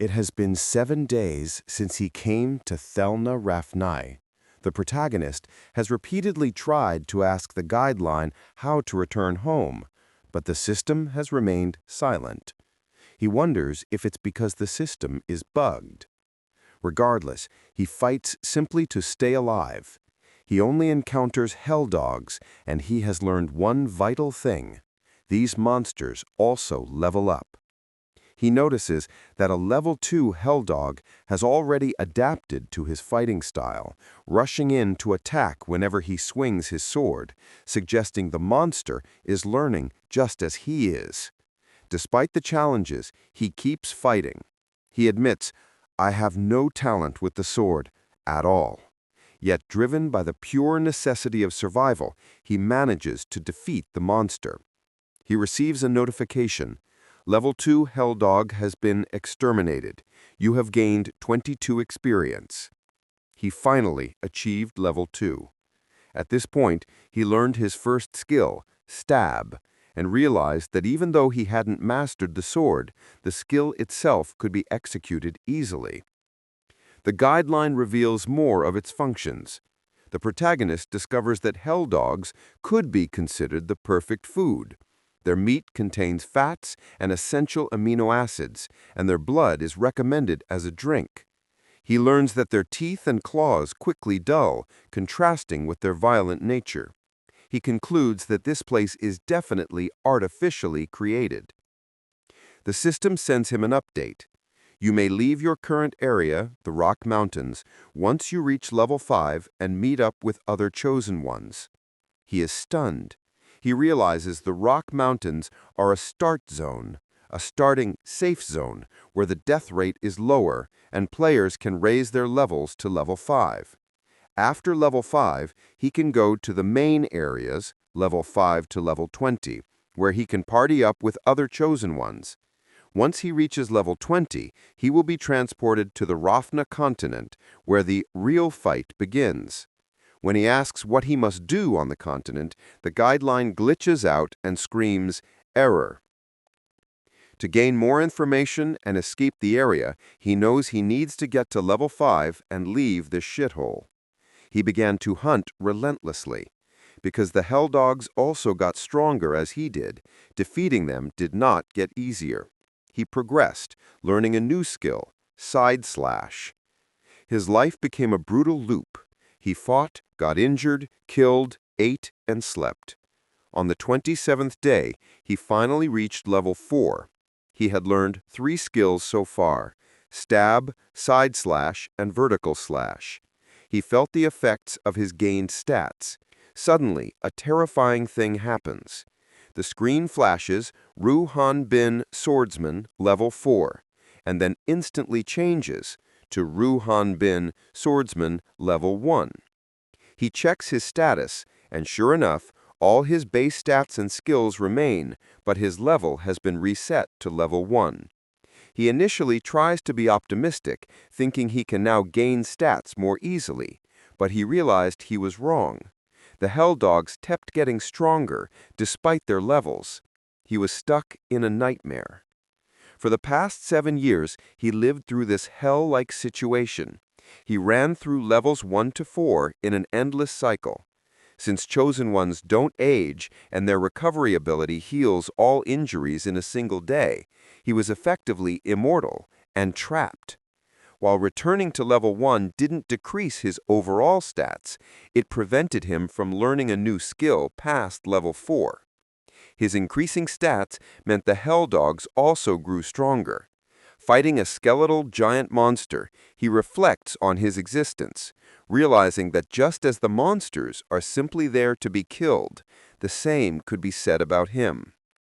It has been 7 days since he came to Thelna Rafnai. The protagonist has repeatedly tried to ask the Guideline how to return home, but the system has remained silent. He wonders if it's because the system is bugged. Regardless, he fights simply to stay alive. He only encounters hell dogs, and he has learned one vital thing. These monsters also level up. He notices that a level 2 hell dog has already adapted to his fighting style, rushing in to attack whenever he swings his sword, suggesting the monster is learning just as he is. Despite the challenges, he keeps fighting. He admits, "I have no talent with the sword at all." Yet, driven by the pure necessity of survival, he manages to defeat the monster. He receives a notification. Level 2 Hell Dog has been exterminated. You have gained 22 experience. He finally achieved Level 2. At this point, he learned his first skill, Stab, and realized that even though he hadn't mastered the sword, the skill itself could be executed easily. The Guideline reveals more of its functions. The protagonist discovers that hell dogs could be considered the perfect food. Their meat contains fats and essential amino acids, and their blood is recommended as a drink. He learns that their teeth and claws quickly dull, contrasting with their violent nature. He concludes that this place is definitely artificially created. The system sends him an update. You may leave your current area, the Rock Mountains, once you reach level 5 and meet up with other chosen ones. He is stunned. He realizes the Rock Mountains are a start zone, a starting safe zone where the death rate is lower and players can raise their levels to level 5. After level 5, he can go to the main areas, level 5 to level 20, where he can party up with other chosen ones. Once he reaches level 20, he will be transported to the Rafna continent, where the real fight begins. When he asks what he must do on the continent, the Guideline glitches out and screams, "Error." To gain more information and escape the area, he knows he needs to get to level 5 and leave this shithole. He began to hunt relentlessly. Because the hell dogs also got stronger as he did, defeating them did not get easier. He progressed, learning a new skill, side slash. His life became a brutal loop. He fought, got injured, killed, ate, and slept. On the 27th day, he finally reached level 4. He had learned 3 skills so far: stab, side slash, and vertical slash. He felt the effects of his gained stats. Suddenly, a terrifying thing happens. The screen flashes Ru Han Bin Swordsman level 4, and then instantly changes to Ru Han Bin Swordsman level 1. He checks his status, and sure enough, all his base stats and skills remain, but his level has been reset to level 1. He initially tries to be optimistic, thinking he can now gain stats more easily, but he realized he was wrong. The hell dogs kept getting stronger despite their levels. He was stuck in a nightmare. For the past 7 years, he lived through this hell-like situation. He ran through levels 1 to 4 in an endless cycle. Since chosen ones don't age and their recovery ability heals all injuries in a single day, he was effectively immortal and trapped. While returning to level 1 didn't decrease his overall stats, it prevented him from learning a new skill past level 4. His increasing stats meant the hell dogs also grew stronger. Fighting a skeletal giant monster, he reflects on his existence, realizing that just as the monsters are simply there to be killed, the same could be said about him.